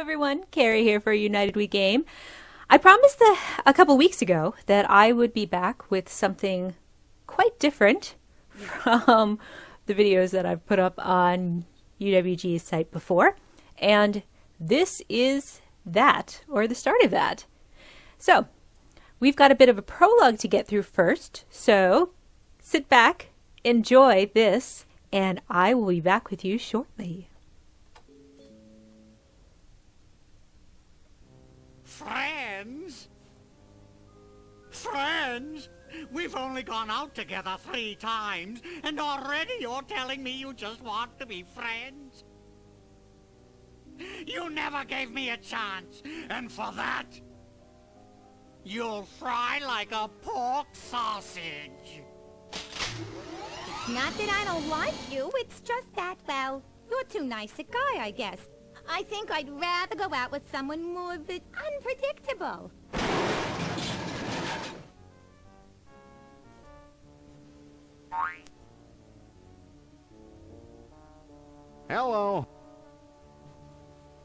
everyone, Carrie here for United We Game. I promised a couple weeks ago that I would be back with something quite different from the videos that I've put up on UWG's site before, and this is that, or the start of that. So, we've got a bit of a prologue to get through first, so sit back, enjoy this, and I will be back with you shortly. Friends? Friends? We've only gone out together 3 times, and already you're telling me you just want to be friends? You never gave me a chance, and for that, you'll fry like a pork sausage. It's not that I don't like you, it's just that, well, you're too nice a guy, I guess. I think I'd rather go out with someone more unpredictable. Hello.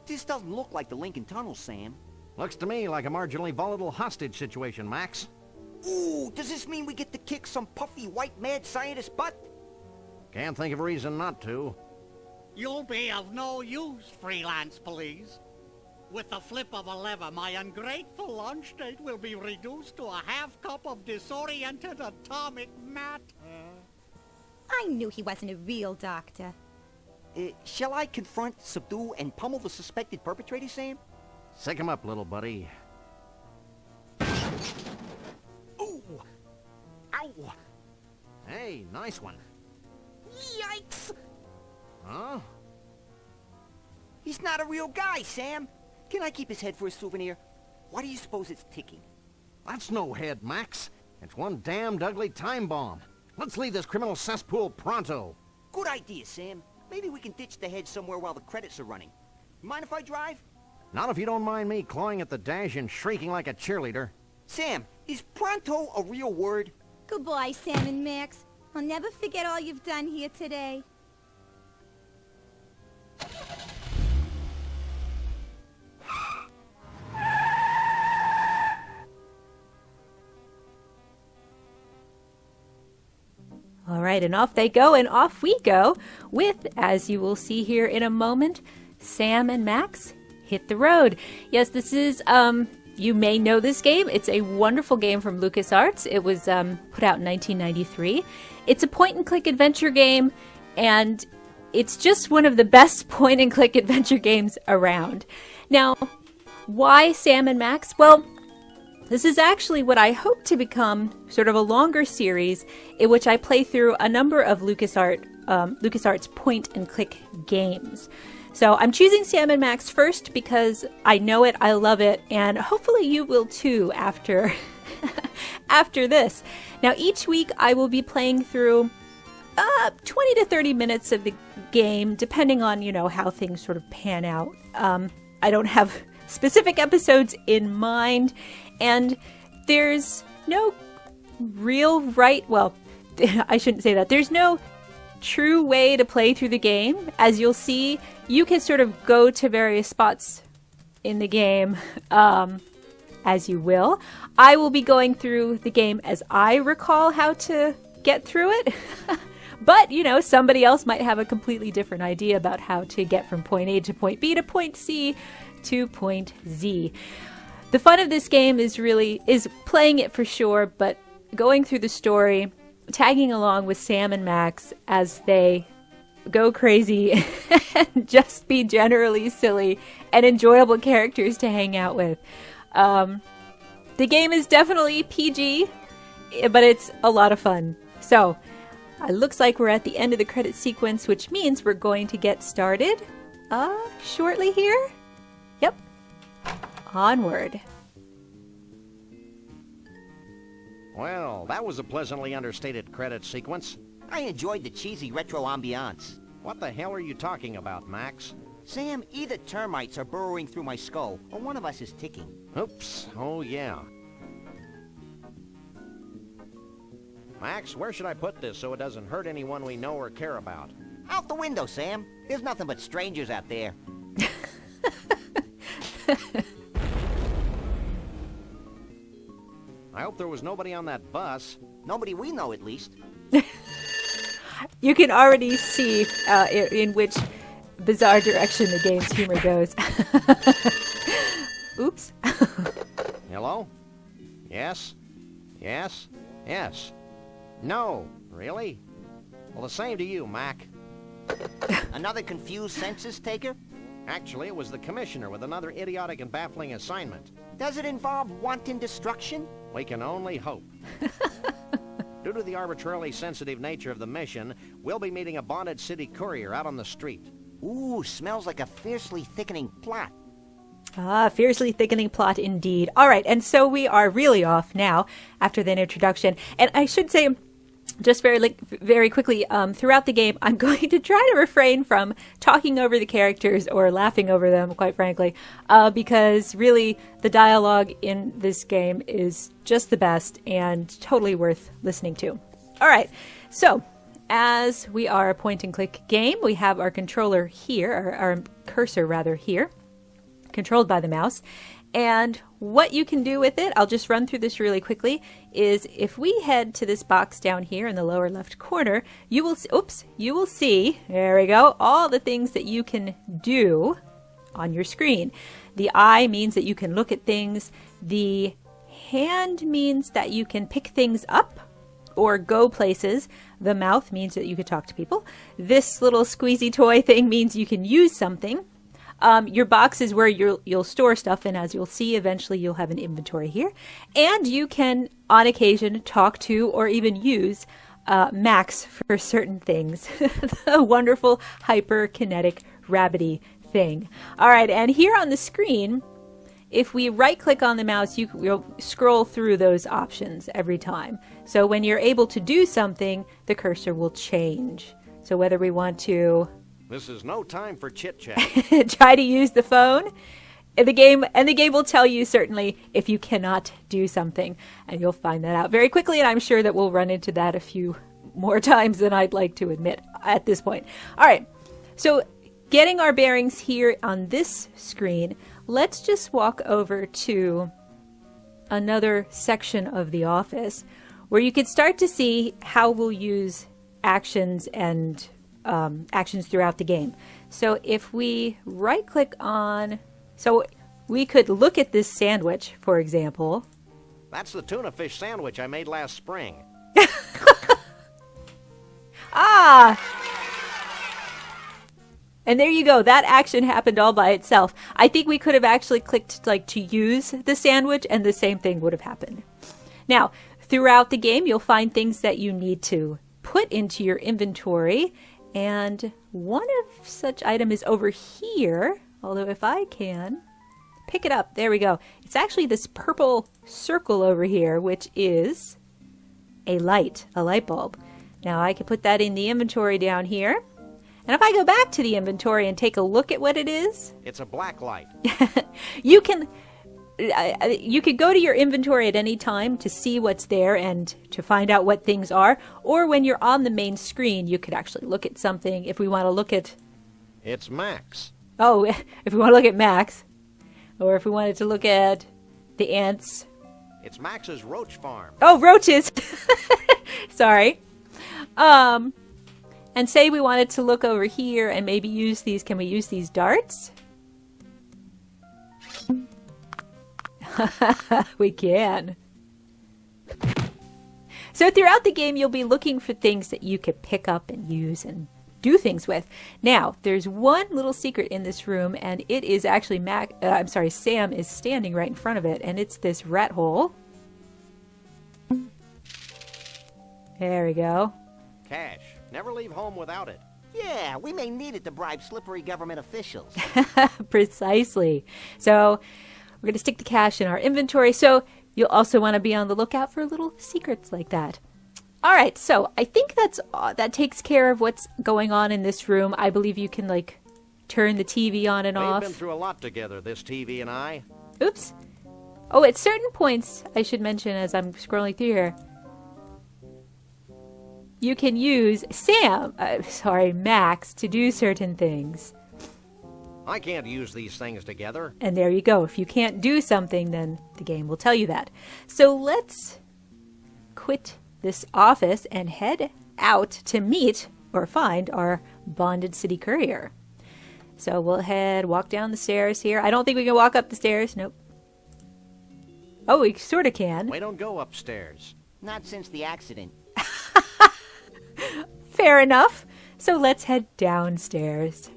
This doesn't look like the Lincoln Tunnel, Sam. Looks to me like a marginally volatile hostage situation, Max. Ooh, does this mean we get to kick some puffy white mad scientist butt? Can't think of a reason not to. You'll be of no use, freelance police. With the flip of a lever, my ungrateful lunch date will be reduced to a half cup of disoriented atomic matter. I knew he wasn't a real doctor. Shall I confront, subdue, and pummel the suspected perpetrator, Sam? Sick him up, little buddy. Ooh! Ow! Hey, nice one. Yikes! Huh? He's not a real guy, Sam. Can I keep his head for a souvenir? Why do you suppose it's ticking? That's no head, Max. It's one damned ugly time bomb. Let's leave this criminal cesspool pronto. Good idea, Sam. Maybe we can ditch the head somewhere while the credits are running. Mind if I drive? Not if you don't mind me clawing at the dash and shrieking like a cheerleader. Sam, is pronto a real word? Goodbye, Sam and Max. I'll never forget all you've done here today. All right, and off they go, and off we go with, as you will see here in a moment, Sam and Max hit the road. Yes, this is, you may know this game. It's a wonderful game from LucasArts. It was put out in 1993. It's a point-and-click adventure game, and it's just one of the best point-and-click adventure games around. Now, why Sam and Max? Well, this is actually what I hope to become sort of a longer series in which I play through a number of LucasArts point-and-click games. So I'm choosing Sam and Max first because I know it, I love it, and hopefully you will too after, after this. Now each week I will be playing through 20 to 30 minutes of the game, depending on, you know, how things sort of pan out. I don't have specific episodes in mind, and there's no real right, well, I shouldn't say that. There's no true way to play through the game. As you'll see, you can sort of go to various spots in the game as you will. I will be going through the game as I recall how to get through it. But, you know, somebody else might have a completely different idea about how to get from point A to point B to point C to point Z. The fun of this game is playing it for sure, but going through the story, tagging along with Sam and Max as they go crazy and just be generally silly and enjoyable characters to hang out with. The game is definitely PG, but it's a lot of fun. So, it looks like we're at the end of the credit sequence, which means we're going to get started shortly here. Yep. Onward. Well, that was a pleasantly understated credit sequence. I enjoyed the cheesy retro ambiance. What the hell are you talking about, Max? Sam, either termites are burrowing through my skull, or one of us is ticking. Oops. Oh, yeah. Max, where should I put this so it doesn't hurt anyone we know or care about? Out the window, Sam. There's nothing but strangers out there. I hope there was nobody on that bus. Nobody we know, at least. You can already see in which bizarre direction the game's humor goes. Oops. Hello? Yes? Yes? Yes. No. Really? Well, the same to you, Mac. Another confused census taker? Actually, it was the commissioner with another idiotic and baffling assignment. Does it involve wanton destruction? We can only hope. Due to the arbitrarily sensitive nature of the mission, we'll be meeting a bonded city courier out on the street. Ooh, smells like a fiercely thickening plot. Ah, fiercely thickening plot indeed. All right, and so we are really off now after that introduction. And I should say, just very quickly, throughout the game, I'm going to try to refrain from talking over the characters or laughing over them, quite frankly, because really the dialogue in this game is just the best and totally worth listening to. All right, so as we are a point-and-click game, we have our controller here, or our cursor rather here, controlled by the mouse. And what you can do with it, I'll just run through this really quickly, is if we head to this box down here in the lower left corner, you will see, there we go, all the things that you can do on your screen. The eye means that you can look at things. The hand means that you can pick things up or go places. The mouth means that you can talk to people. This little squeezy toy thing means you can use something. Your box is where you'll store stuff, and as you'll see, eventually you'll have an inventory here. And you can, on occasion, talk to or even use Max for certain things. The wonderful hyperkinetic rabbity thing. All right, and here on the screen, if we right-click on the mouse, you'll scroll through those options every time. So when you're able to do something, the cursor will change. So whether we want to This is no time for chit-chat. try to use the phone, the game will tell you certainly if you cannot do something, and you'll find that out very quickly, and I'm sure that we'll run into that a few more times than I'd like to admit at this point. All right, so getting our bearings here on this screen, let's just walk over to another section of the office where you can start to see how we'll use actions and actions throughout the game. So if we right click on, so we could look at this sandwich, for example. That's the tuna fish sandwich I made last spring. Ah! And there you go. That action happened all by itself. I think we could have actually clicked like to use the sandwich and the same thing would have happened. Now, throughout the game, you'll find things that you need to put into your inventory. And one of such item is over here, although if I can pick it up, there we go. It's actually this purple circle over here, which is a light bulb. Now I can put that in the inventory down here. And if I go back to the inventory and take a look at what it is, It's a black light. you could go to your inventory at any time to see what's there and to find out what things are. Or when you're on the main screen, you could actually look at something. If we want to look at... It's Max. Oh, if we want to look at Max. Or if we wanted to look at the ants. It's Max's roach farm. Oh, roaches! Sorry. And say we wanted to look over here and maybe use these. Can we use these darts? We can. So throughout the game, you'll be looking for things that you could pick up and use and do things with. Now, there's one little secret in this room, and it is actually Sam is standing right in front of it, and it's this rat hole. There we go. Cash. Never leave home without it. Yeah, we may need it to bribe slippery government officials. Precisely. So we're going to stick the cash in our inventory. So you'll also want to be on the lookout for little secrets like that. All right, so I think that takes care of what's going on in this room. I believe you can like turn the TV on and off. We've been through a lot together, this TV and I. Oops. Oh, at certain points, I should mention as I'm scrolling through here, you can use Max to do certain things. I can't use these things together. And there you go. If you can't do something, then the game will tell you that. So let's quit this office and head out to meet or find our bonded city courier. So we'll walk down the stairs here. I don't think we can walk up the stairs. Nope. Oh, we sort of can. We don't go upstairs. Not since the accident. Fair enough. So let's head downstairs.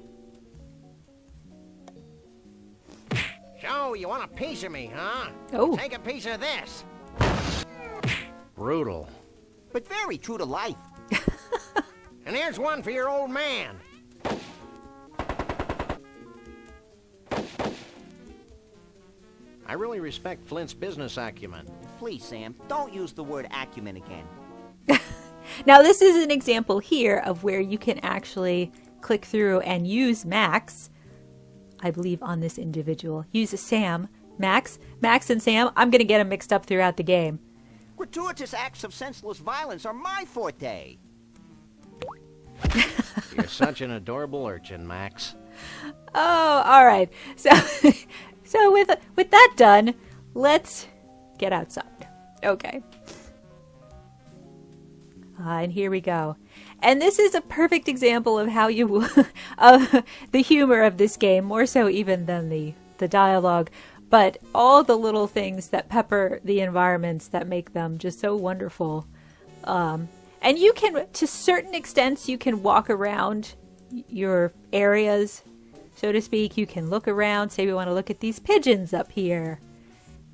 So, you want a piece of me, huh? Oh. Take a piece of this. Brutal. But very true to life. And here's one for your old man. I really respect Flint's business acumen. Please, Sam, don't use the word acumen again. Now, this is an example here of where you can actually click through and use Max, I believe, on this individual. Use Sam, Max and Sam. I'm going to get them mixed up throughout the game. Gratuitous acts of senseless violence are my forte. You're such an adorable urchin, Max. Oh, all right. So with that done, let's get outside. Okay. And here we go. And this is a perfect example of how you of the humor of this game, more so even than the dialogue, but all the little things that pepper the environments that make them just so wonderful. And you can, to certain extents, you can walk around your areas, so to speak. You can look around, say we want to look at these pigeons up here,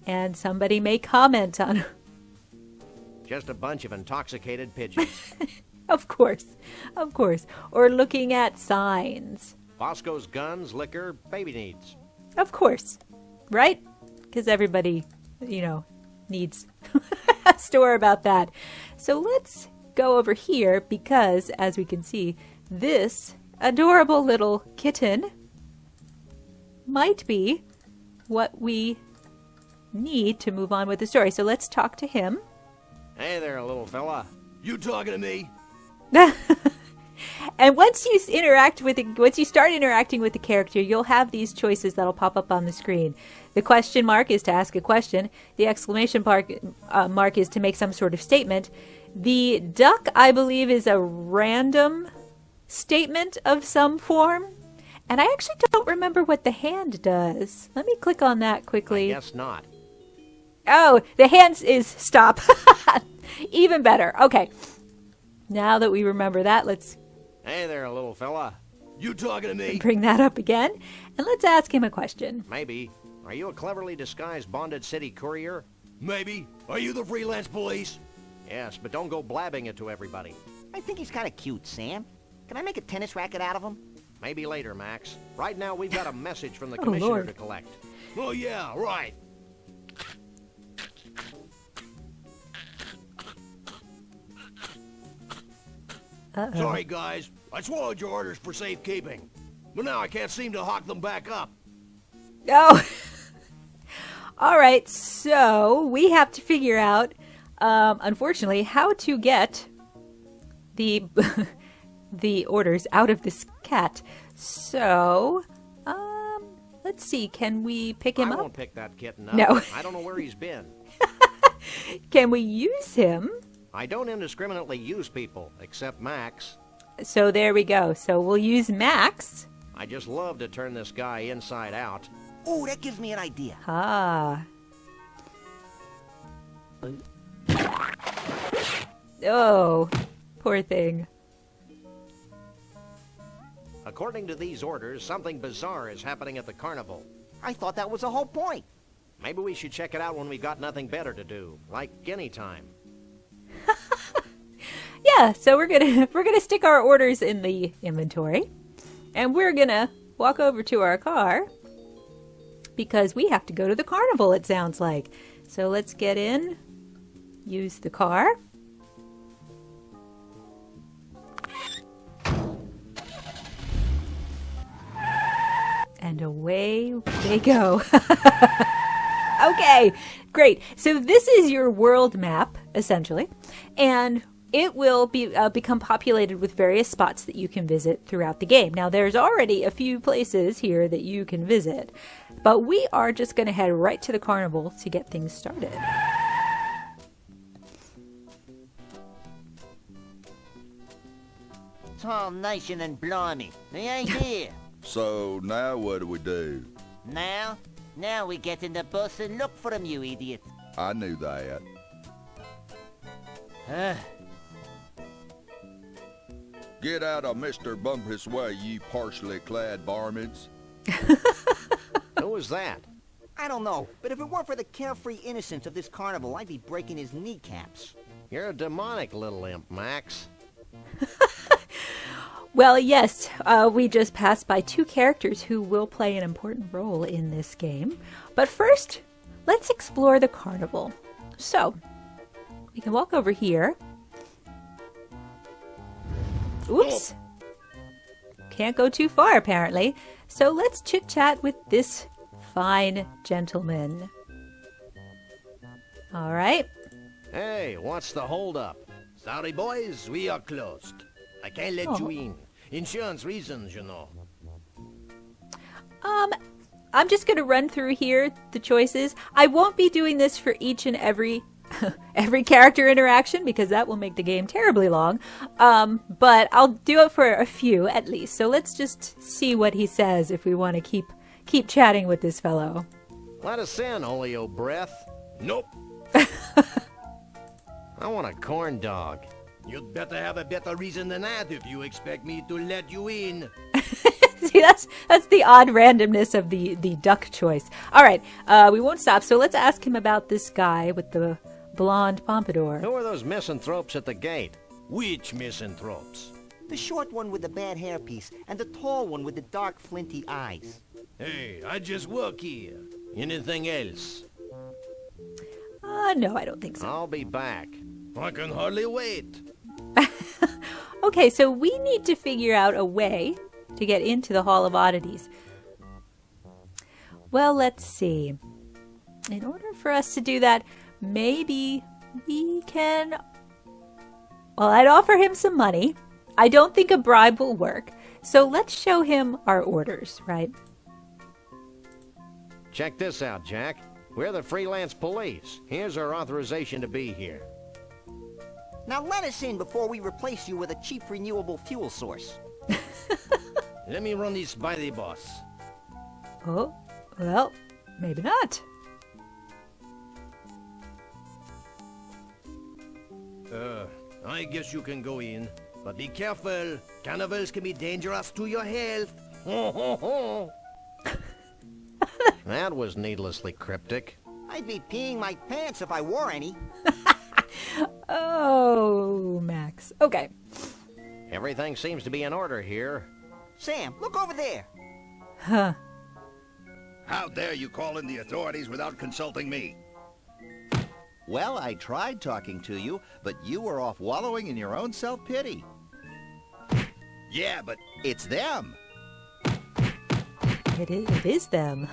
and somebody may comment on. Just a bunch of intoxicated pigeons. Of course. Or looking at signs. Bosco's guns, liquor, baby needs. Of course. Right? Because everybody, needs a store about that. So let's go over here because, as we can see, this adorable little kitten might be what we need to move on with the story. So let's talk to him. Hey there, little fella. You talking to me? And once you start interacting with the character, you'll have these choices that'll pop up on the screen. The question mark is to ask a question. The exclamation mark is to make some sort of statement. The duck, I believe, is a random statement of some form. And I actually don't remember what the hand does. Let me click on that quickly. I guess not. Oh, the hands is stop. Even better. Okay. Now that we remember that, let's Hey there, little fella. You talking to me? bring that up again. And let's ask him a question. Maybe. Are you a cleverly disguised bonded city courier? Maybe. Are you the freelance police? Yes, but don't go blabbing it to everybody. I think he's kind of cute, Sam. Can I make a tennis racket out of him? Maybe later, Max. Right now, we've got a message from the Oh, commissioner Lord. to collect. Oh, yeah, right. Uh-oh. Sorry, guys. I swallowed your orders for safekeeping. But now I can't seem to hawk them back up. Oh. All right, so we have to figure out, unfortunately, how to get the the orders out of this cat. So, let's see. Can we pick him I up? won't pick that kitten up. No. I don't know where he's been. Can we use him? I don't indiscriminately use people, except Max. So there we go. So we'll use Max. I just love to turn this guy inside out. Oh, that gives me an idea. Ah. Oh, poor thing. According to these orders, something bizarre is happening at the carnival. I thought that was the whole point. Maybe we should check it out when we've got nothing better to do, like any time. Yeah, so we're gonna stick our orders in the inventory, and we're gonna walk over to our car because we have to go to the carnival, it sounds like. So let's get in, use the car. And away they go. Okay, great. So this is your world map, essentially. And it will become populated with various spots that you can visit throughout the game. Now, there's already a few places here that you can visit, but we are just going to head right to the carnival to get things started. It's all nice and then blimey. They ain't here. So now what do we do? Now we get in the bus and look for them, you idiot. I knew that. Get out of Mr. Bumpus' way, you partially clad varmints. Who was that? I don't know, but if it weren't for the carefree innocence of this carnival, I'd be breaking his kneecaps. You're a demonic little imp, Max. Well, yes, we just passed by two characters who will play an important role in this game. But first, let's explore the carnival. So, we can walk over here. Oops. Can't go too far, apparently. So let's chit-chat with this fine gentleman. All right. Hey, what's the holdup? Sorry, boys, we are closed. I can't let you in. Insurance reasons, you know. I'm just going to run through here the choices. I won't be doing this for each and every character interaction because that will make the game terribly long. But I'll do it for a few at least. So let's just see what he says if we want to keep chatting with this fellow. Let us in, Oleo Breath. Nope. I want a corn dog. You'd better have a better reason than that if you expect me to let you in. See, that's the odd randomness of the duck choice. All right, we won't stop. So let's ask him about this guy with the blonde pompadour. Who are those misanthropes at the gate? Which misanthropes? The short one with the bad hairpiece and the tall one with the dark flinty eyes. Hey, I just work here. Anything else? No, I don't think so. I'll be back. I can hardly wait. Okay, so we need to figure out a way to get into the Hall of Oddities. Well, let's see. In order for us to do that, maybe we can... Well, I'd offer him some money. I don't think a bribe will work. So let's show him our orders, right? Check this out, Jack. We're the freelance police. Here's our authorization to be here. Now let us in before we replace you with a cheap renewable fuel source. Let me run this by the boss. Oh, well, maybe not. I guess you can go in. But be careful. Carnivals can be dangerous to your health. Ho, ho, ho. That was needlessly cryptic. I'd be peeing my pants if I wore any. Oh, Max. Okay. Everything seems to be in order here. Sam, look over there. Huh. How dare you call in the authorities without consulting me? Well, I tried talking to you, but you were off wallowing in your own self-pity. Yeah, but It's them. It is them.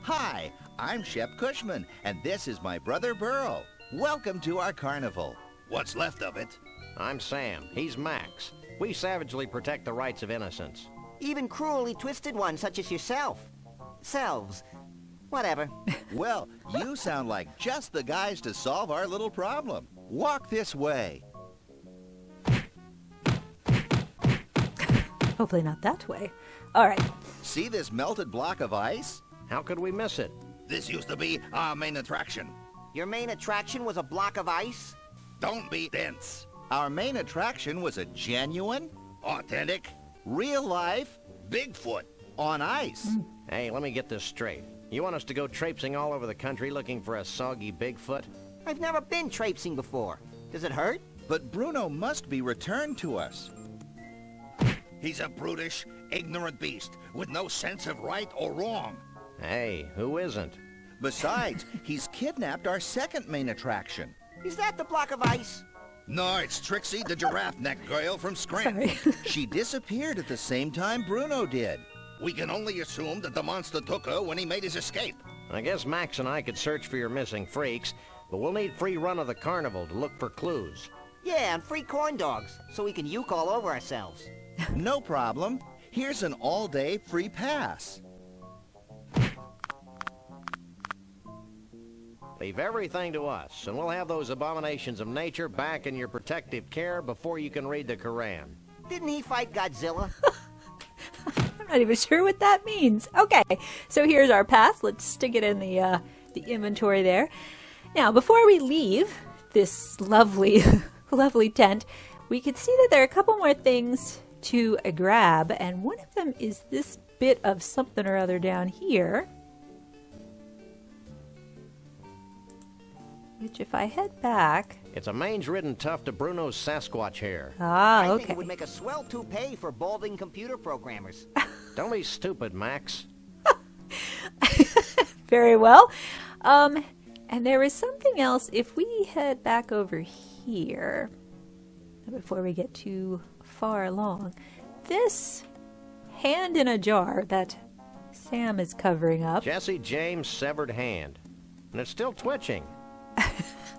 Hi, I'm Shep Cushman, and this is my brother Burl. Welcome to our carnival. what's left of it? I'm Sam. He's Max. We savagely protect the rights of innocents. Even cruelly twisted ones such as yourself. Selves. Whatever. Well, you sound like just the guys to solve our little problem. Walk this way. Hopefully not that way. All right. See this melted block of ice? How could we miss it? This used to be our main attraction. Your main attraction was a block of ice? Don't be dense. Our main attraction was a genuine, Authentic. real-life, Bigfoot. on ice. Hey, let me get this straight. You want us to go traipsing all over the country looking for a soggy Bigfoot? I've never been traipsing before. Does it hurt? But Bruno must be returned to us. He's a brutish, ignorant beast with no sense of right or wrong. Hey, who isn't? Besides, he's kidnapped our second main attraction. Is that the block of ice? No, it's Trixie, the giraffe neck girl from Scranton. Sorry. She disappeared at the same time Bruno did. We can only assume that the monster took her when he made his escape. I guess Max and I could search for your missing freaks, but we'll need free run of the carnival to look for clues. Yeah, and free corn dogs, so we can uke all over ourselves. No problem. Here's an all-day free pass. Leave everything to us, and we'll have those abominations of nature back in your protective care before you can read the Koran. Didn't he fight Godzilla? I'm not even sure what that means. Okay, so here's our pass. Let's stick it in the inventory there. Now, before we leave this lovely, lovely tent, we can see that there are a couple more things to grab, and one of them is this bit of something or other down here. Which, if I head back... It's a mange-ridden tuft of Bruno's Sasquatch hair. Ah, I okay. think it would make a swell toupee for balding computer programmers. Don't be stupid, Max. Very well. And there is something else. If we head back over here, before we get too far along, this hand in a jar that Sam is covering up. Jesse James' severed hand. And it's still twitching.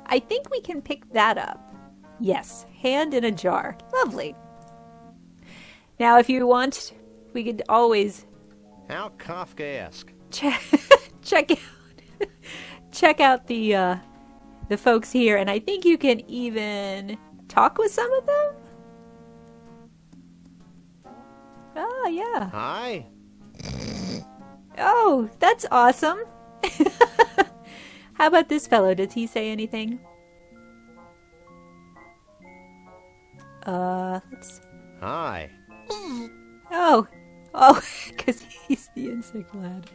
I think we can pick that up. Yes, hand in a jar. Lovely. Now, if you want, we could always How Kafkaesque. check out the folks here, and I think you can even talk with some of them. Oh, yeah. Hi. Oh, that's awesome. How about this fellow? Does he say anything? Let's... Hi. Oh, because he's the insect lad.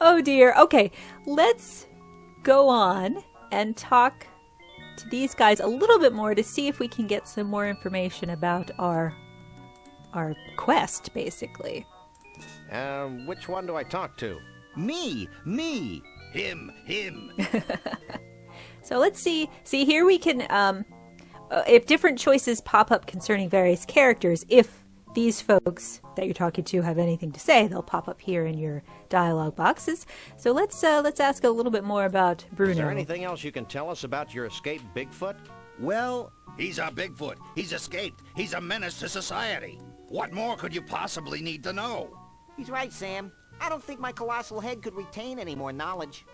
Oh dear. Okay, let's go on and talk to these guys a little bit more to see if we can get some more information about our quest, basically. Which one do I talk to? Me. Him. So let's see. See, here we can, if different choices pop up concerning various characters, if these folks that you're talking to have anything to say, they'll pop up here in your dialogue boxes. So let's ask a little bit more about Bruno. Is there anything else you can tell us about your escaped Bigfoot? Well, He's our Bigfoot. He's escaped. He's a menace to society. What more could you possibly need to know? He's right, Sam. I don't think my colossal head could retain any more knowledge.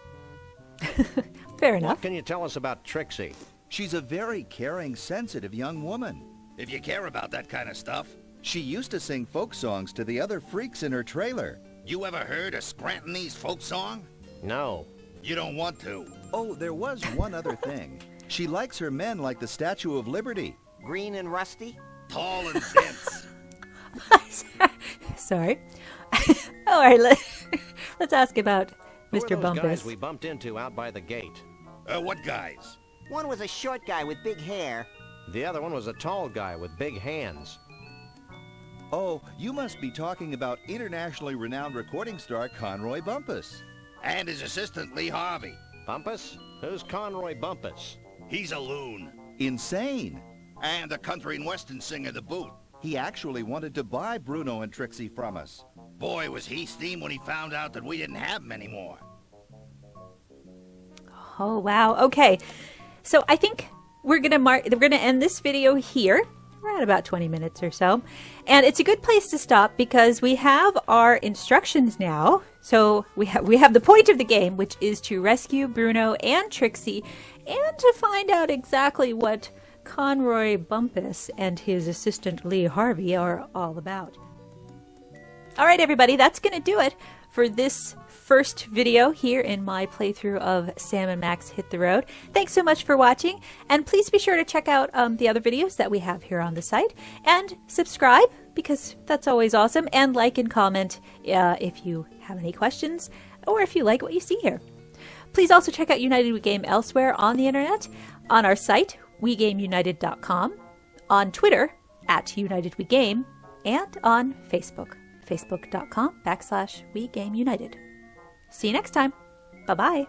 Fair enough. What can you tell us about Trixie? she's a very caring, sensitive young woman. If you care about that kind of stuff. She used to sing folk songs to the other freaks in her trailer. You ever heard a Scrantonese folk song? No. You don't want to. Oh, there was one other thing. She likes her men like the Statue of Liberty. Green and rusty? Tall and dense. Sorry. All right, let's ask about Who Mr. are those Bumpus. guys we bumped into out by the gate? What guys? One was a short guy with big hair. The other one was a tall guy with big hands. Oh, you must be talking about internationally renowned recording star Conroy Bumpus. And his assistant, Lee Harvey. Bumpus? Who's Conroy Bumpus? He's a loon. Insane. And a country and western singer to boot. He actually wanted to buy Bruno and Trixie from us. Boy, was he steamed when he found out that we didn't have him anymore. Oh, wow. Okay. So I think we're gonna end this video here. We're at about 20 minutes or so. And it's a good place to stop because we have our instructions now. So we have the point of the game, which is to rescue Bruno and Trixie and to find out exactly what Conroy Bumpus and his assistant Lee Harvey are all about. All right, everybody, that's going to do it for this first video here in my playthrough of Sam and Max Hit the Road. Thanks so much for watching, and please be sure to check out the other videos that we have here on the site, and subscribe, because that's always awesome, and like and comment if you have any questions, or if you like what you see here. Please also check out United We Game elsewhere on the internet, on our site, WeGameUnited.com, on Twitter, @UnitedWeGame, and on Facebook, Facebook.com/WeGameUnited. See you next time. Bye-bye.